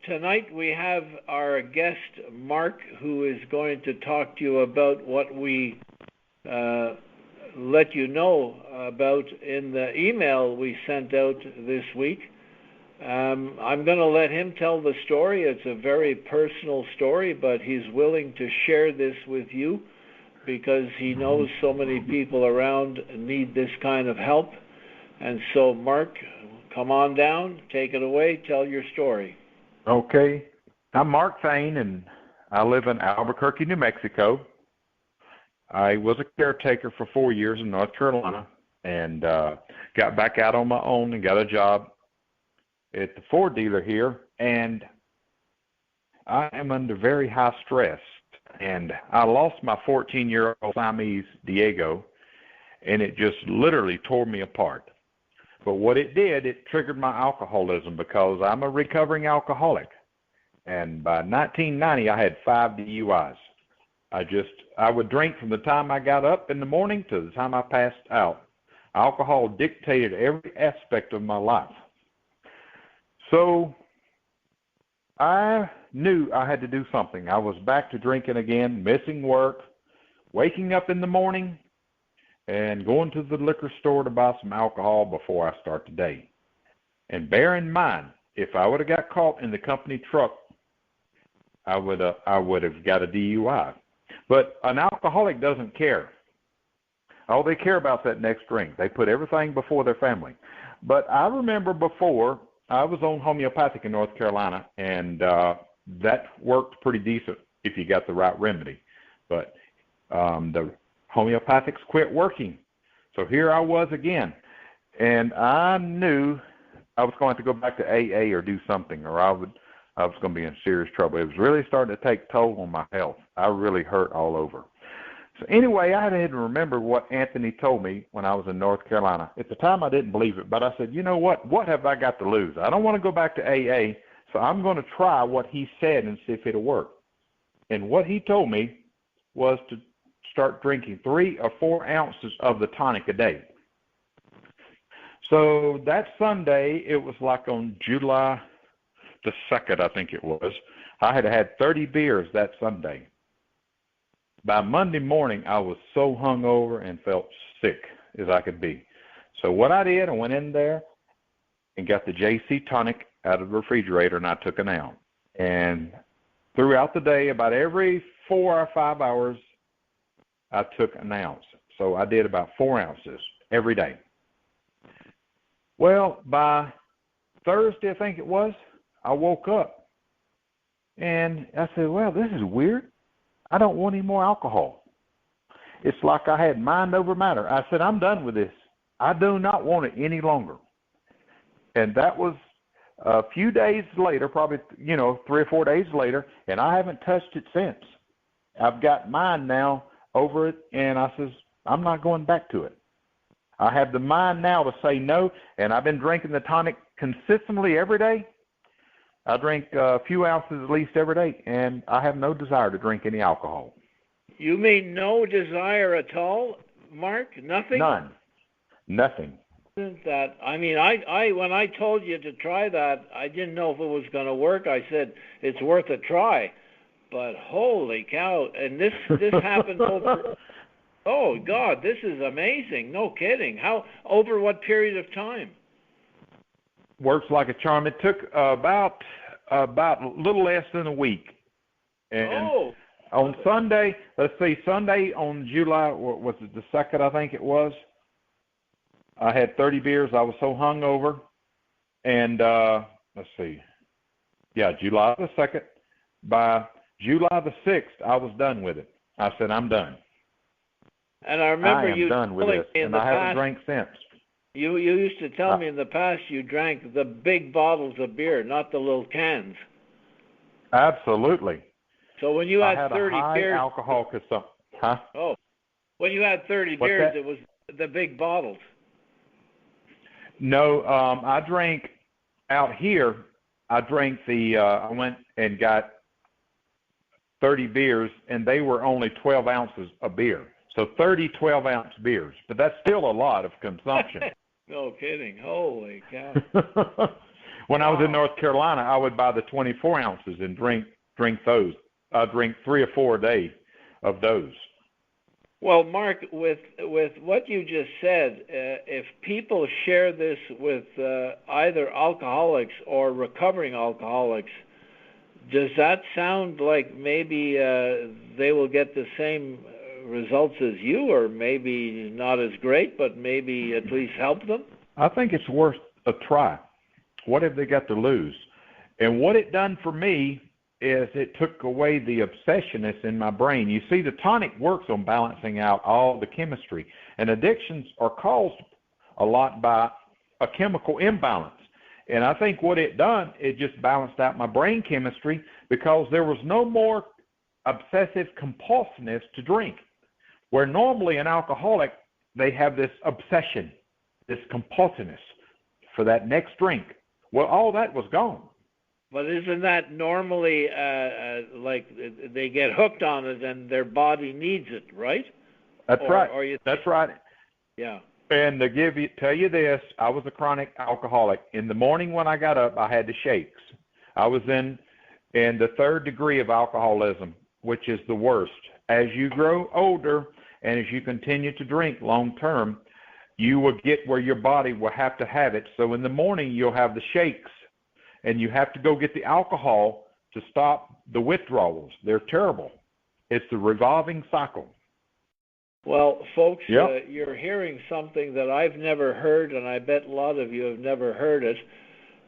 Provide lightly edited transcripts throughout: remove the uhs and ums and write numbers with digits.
tonight we have our guest, Mark, who is going to talk to you about what we let you know about in the email we sent out this week. I'm going to let him tell the story. It's a very personal story, but he's willing to share this with you because he knows so many people around need this kind of help. And so, Mark, come on down, take it away, tell your story. Okay. I'm Mark Thane, and I live in Albuquerque, New Mexico. I was a caretaker for 4 years in North Carolina and got back out on my own and got a job at the Ford dealer here. And I am under very high stress. And I lost my 14-year-old Siamese, Diego, and it just literally tore me apart. But what it did, it triggered my alcoholism because I'm a recovering alcoholic. And by 1990, I had 5 DUIs. I would drink from the time I got up in the morning to the time I passed out. Alcohol dictated every aspect of my life. So I knew I had to do something. I was back to drinking again, missing work, waking up in the morning, and going to the liquor store to buy some alcohol before I start the day. And bear in mind, if I would have got caught in the company truck, I would have got a DUI. But an alcoholic doesn't care. All they care about is that next drink. They put everything before their family. But I remember before, I was on homeopathic in North Carolina, and that worked pretty decent if you got the right remedy. But the homeopathics quit working. So here I was again. And I knew I was going to go back to AA or do something, or I was going to be in serious trouble. It was really starting to take toll on my health. I really hurt all over. So anyway, I had to remember what Anthony told me when I was in North Carolina. At the time, I didn't believe it, but I said, you know what? What have I got to lose? I don't want to go back to AA, so I'm going to try what he said and see if it'll work. And what he told me was to start drinking 3 or 4 ounces of the tonic a day. So that Sunday, it was like on July the 2nd, I think it was. I had had 30 beers that Sunday. By Monday morning, I was so hungover and felt sick as I could be. So what I did, I went in there and got the JC Tonic out of the refrigerator, and I took an ounce. And throughout the day, about every 4 or 5 hours, I took an ounce. So I did about 4 ounces every day. Well, by Thursday, I think it was, I woke up, and I said, well, this is weird. I don't want any more alcohol. It's like I had mind over matter. I said, I'm done with this. I do not want it any longer. And that was a few days later, probably, 3 or 4 days later, and I haven't touched it since. I've got mine now over it, and I says, I'm not going back to it. I have the mind now to say no, and I've been drinking the tonic consistently every day. I drink a few ounces at least every day, and I have no desire to drink any alcohol. You mean no desire at all, Mark? Nothing? None. Nothing. Isn't that? I mean, I when I told you to try that, I didn't know if it was going to work. I said it's worth a try, but holy cow! And this happened over. Oh God, this is amazing! No kidding. How over what period of time? Works like a charm. It took about a little less than a week. And on Sunday, Sunday on July, was it the 2nd, I think it was, I had 30 beers. I was so hungover. And July the 2nd. By July the 6th, I was done with it. I said, I'm done. And I remember you done with this, and I haven't drank since. You used to tell me in the past you drank the big bottles of beer, not the little cans. Absolutely. So when you had 30 beers, alcohol consumption. Huh? Oh, when you had 30 beers, it was the big bottles. No, I drank out here. I went and got 30 beers, and they were only 12 ounces of beer. So 30 12-ounce beers, but that's still a lot of consumption. No kidding. Holy cow. When I was in North Carolina, I would buy the 24 ounces and drink those. I drink 3 or 4 a day of those. Well, Mark, with what you just said, if people share this with either alcoholics or recovering alcoholics, does that sound like maybe they will get the same results as you, or maybe not as great, but maybe at least help them? I think it's worth a try. What have they got to lose? And what it done for me is it took away the obsessiveness in my brain. You see, the tonic works on balancing out all the chemistry, and addictions are caused a lot by a chemical imbalance. And I think what it done, it just balanced out my brain chemistry, because there was no more obsessive compulsiveness to drink. Where normally an alcoholic, they have this obsession, this compulsiveness for that next drink. Well, all that was gone. But isn't that normally like they get hooked on it and their body needs it, right? That's right. That's right. Yeah. And to tell you this, I was a chronic alcoholic. In the morning when I got up, I had the shakes. I was in the 3rd degree of alcoholism, which is the worst. As you grow older and as you continue to drink long term, you will get where your body will have to have it. So in the morning, you'll have the shakes, and you have to go get the alcohol to stop the withdrawals. They're terrible. It's the revolving cycle. Well, folks, Yep. You're hearing something that I've never heard, and I bet a lot of you have never heard it.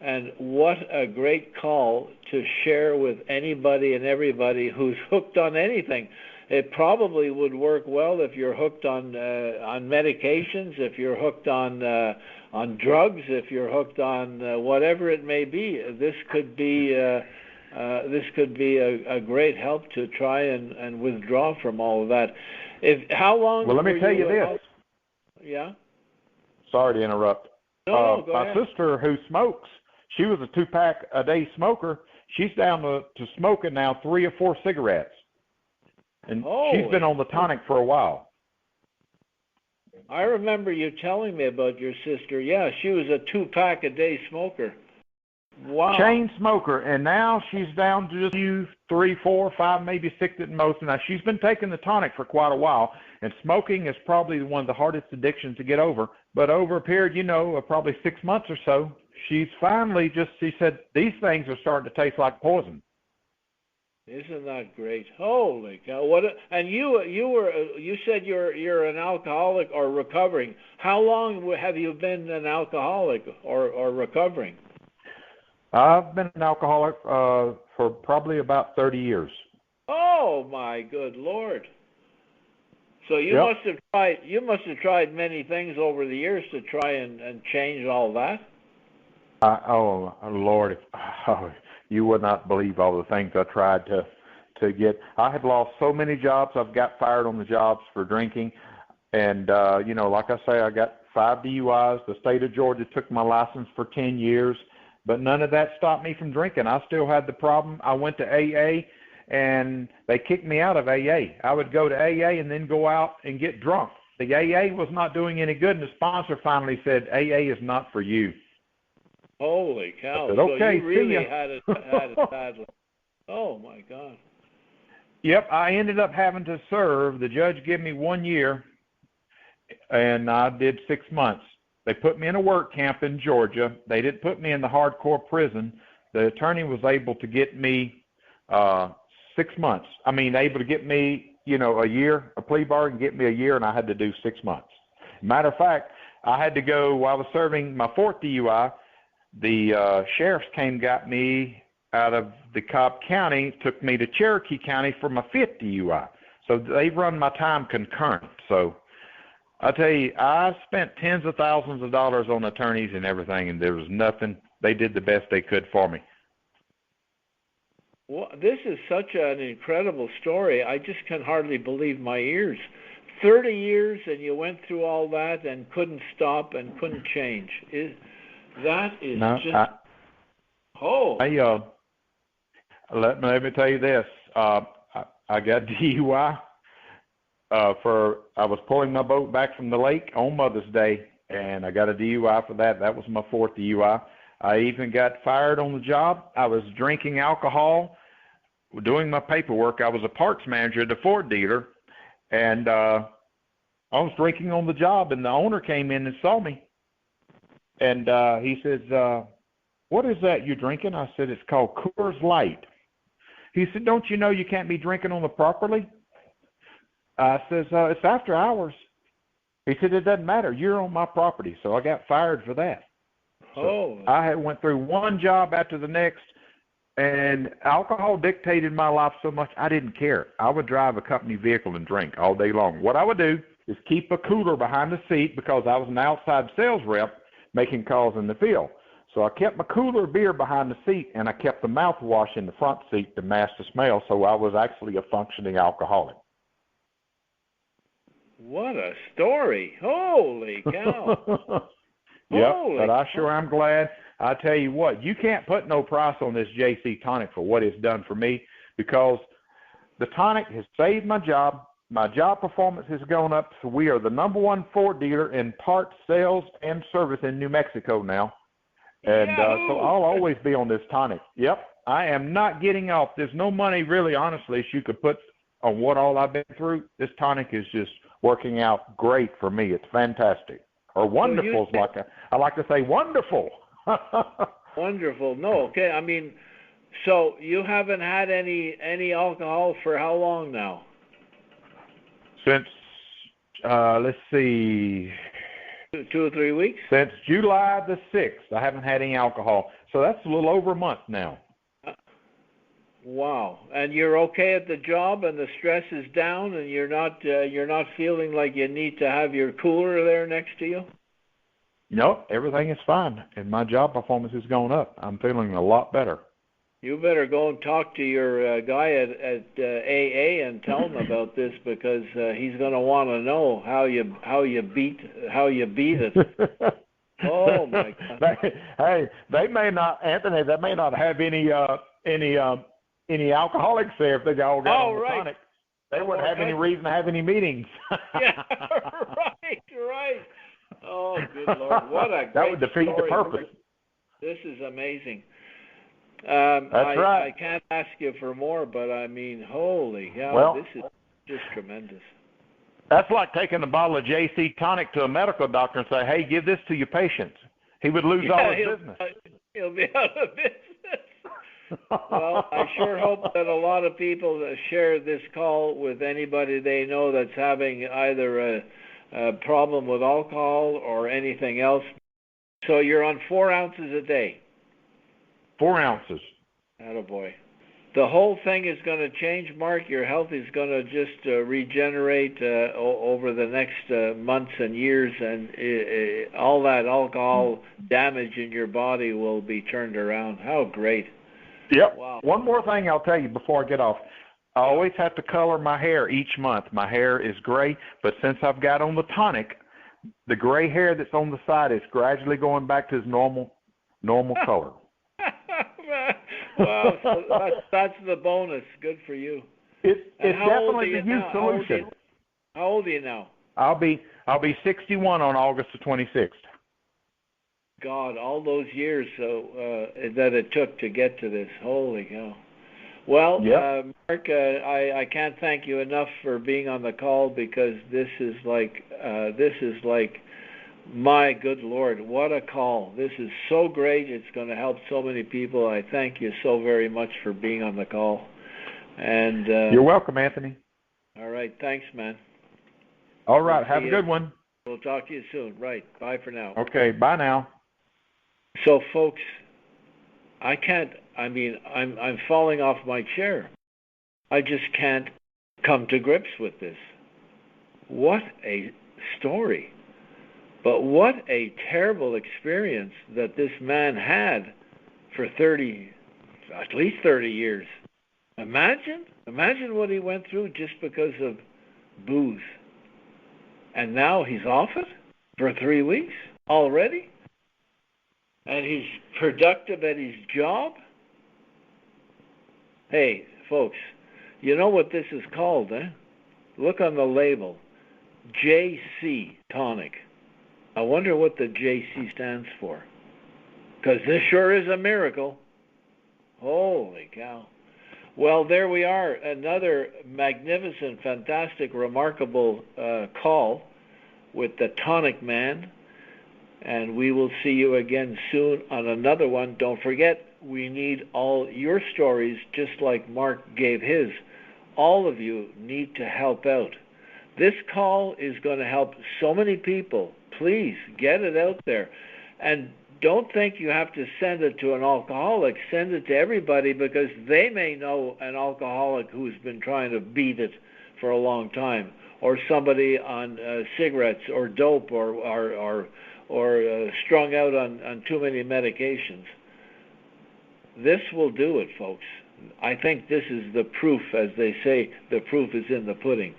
And what a great call to share with anybody and everybody who's hooked on anything. It probably would work well if you're hooked on medications, if you're hooked on drugs, if you're hooked on whatever it may be. This could be a great help to try and withdraw from all of that. How long? Well, let me tell you this. Yeah. Sorry to interrupt. No, go my ahead. sister who smokes, she was a 2-pack a day smoker. She's down to smoking now 3 or 4 cigarettes. And she's been on the tonic for a while. I remember you telling me about your sister. Yeah, she was a 2-pack a day smoker. Wow. Chain smoker, and now she's down to just 3, 4, 5, maybe 6 at most. Now she's been taking the tonic for quite a while, and smoking is probably one of the hardest addictions to get over. But over a period, of probably 6 months or so, she's finally she said, these things are starting to taste like poison. Isn't that great? Holy cow! And you said you're an alcoholic or recovering. How long have you been an alcoholic or recovering? I've been an alcoholic for probably about 30 years. Oh my good Lord! So you must have tried many things over the years to try and change all that. Oh Lord! You would not believe all the things I tried to get. I had lost so many jobs. I've got fired on the jobs for drinking. And, like I say, I got 5 DUIs. The state of Georgia took my license for 10 years. But none of that stopped me from drinking. I still had the problem. I went to AA, and they kicked me out of AA. I would go to AA and then go out and get drunk. The AA was not doing any good, and the sponsor finally said, AA is not for you. Holy cow! Said, okay, so you really had it badly. Oh my God! Yep, I ended up having to serve. The judge gave me 1 year, and I did 6 months. They put me in a work camp in Georgia. They didn't put me in the hardcore prison. The attorney was able to get me 6 months. Able to get me, a year, a plea bargain, get me a year, and I had to do 6 months. Matter of fact, I had to go while I was serving my 4th DUI. The sheriffs got me out of the Cobb County, took me to Cherokee County for my 5th DUI. So they run my time concurrent. So I tell you, I spent tens of thousands of dollars on attorneys and everything, and there was nothing. They did the best they could for me. Well, this is such an incredible story. I just can hardly believe my ears. 30 years, and you went through all that and couldn't stop and couldn't change. Let me tell you this. I got DUI I was pulling my boat back from the lake on Mother's Day, and I got a DUI for that. That was my 4th DUI. I even got fired on the job. I was drinking alcohol, doing my paperwork. I was a parts manager at a Ford dealer, and I was drinking on the job, and the owner came in and saw me. And he says, what is that you're drinking? I said, it's called Coors Light. He said, don't you know you can't be drinking on the property? I says, it's after hours. He said, it doesn't matter. You're on my property. So I got fired for that. So I had went through one job after the next, and alcohol dictated my life so much I didn't care. I would drive a company vehicle and drink all day long. What I would do is keep a cooler behind the seat because I was an outside sales rep making calls in the field. So I kept my cooler of beer behind the seat, and I kept the mouthwash in the front seat to mask the smell, so I was actually a functioning alcoholic. What a story. Holy cow. Yep, but I sure am glad. I tell you what, you can't put no price on this JC Tonic for what it's done for me, because the tonic has saved my job. My job performance has gone up, so we are the #1 Ford dealer in parts, sales, and service in New Mexico now. And so I'll always be on this tonic. Yep, I am not getting off. There's no money, really, honestly, you could put on what all I've been through. This tonic is just working out great for me. It's fantastic. Or wonderful, I like to say wonderful. Wonderful. No, okay. I mean, so you haven't had any alcohol for how long now? Since, let's see. 2 or 3 weeks? Since July the 6th, I haven't had any alcohol. So that's a little over a month now. Wow. And you're okay at the job, and the stress is down, and you're not feeling like you need to have your cooler there next to you? Nope, everything is fine, and my job performance has gone up. I'm feeling a lot better. You better go and talk to your guy at AA and tell him about this, because he's going to want to know how you beat it. Oh my God! They may not, Anthony. They may not have any alcoholics there if they all got on the tonic. They wouldn't have any reason to have any meetings. Yeah, right. Oh, good Lord! What a great that would defeat story. the purpose. This is amazing. That's right. I can't ask you for more, but I mean, holy cow, well, this is just tremendous. That's like taking a bottle of JC Tonic to a medical doctor and say, hey, give this to your patients. He would lose all his business. He'll be out of business. Well, I sure hope that a lot of people share this call with anybody they know that's having either a problem with alcohol or anything else. So you're on 4 ounces a day. 4 ounces. Attaboy. The whole thing is going to change, Mark. Your health is going to just regenerate over the next months and years, and all that alcohol damage in your body will be turned around. How great. Yep. Wow. One more thing I'll tell you before I get off. I always have to color my hair each month. My hair is gray, but since I've got on the tonic, the gray hair that's on the side is gradually going back to its normal color. Wow, so that's the bonus. Good for you. It's definitely the huge solution. How old are you now? I'll be 61 on August the 26th. God, all those years that it took to get to this. Holy cow. Well, yep. Mark, I can't thank you enough for being on the call, because this is like my good Lord, what a call. This is so great. It's going to help so many people. I thank you so very much for being on the call. And you're welcome, Anthony. All right. Thanks, man. All right. Have a good one. We'll talk to you soon. Right. Bye for now. Okay. Bye now. So, folks, I'm falling off my chair. I just can't come to grips with this. What a story. But what a terrible experience that this man had for at least 30 years. Imagine what he went through just because of booze. And now he's off it for 3 weeks already? And he's productive at his job? Hey, folks, you know what this is called, eh? Look on the label. JC Tonic. I wonder what the JC stands for. because this sure is a miracle. Holy cow. Well, there we are, another magnificent, fantastic, remarkable call with the Tonic Man, and we will see you again soon on another one. Don't forget, we need all your stories, just like Mark gave his. All of you need to help out. This call is going to help so many people. Please get it out there. And don't think you have to send it to an alcoholic. Send it to everybody, because they may know an alcoholic who's been trying to beat it for a long time, or somebody on cigarettes or dope or strung out on too many medications. This will do it, folks. I think this is the proof, as they say, the proof is in the pudding.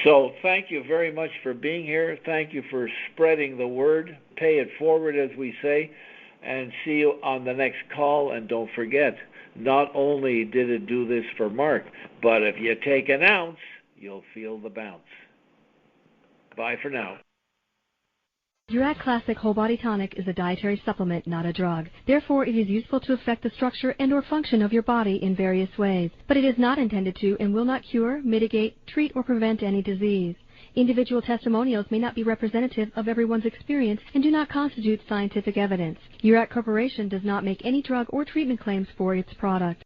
So thank you very much for being here. Thank you for spreading the word. Pay it forward, as we say, and see you on the next call. And don't forget, not only did it do this for Mark, but if you take an ounce, you'll feel the bounce. Bye for now. Urac Classic Whole Body Tonic is a dietary supplement, not a drug. Therefore, it is useful to affect the structure and or function of your body in various ways. But it is not intended to and will not cure, mitigate, treat, or prevent any disease. Individual testimonials may not be representative of everyone's experience and do not constitute scientific evidence. Urac Corporation does not make any drug or treatment claims for its product.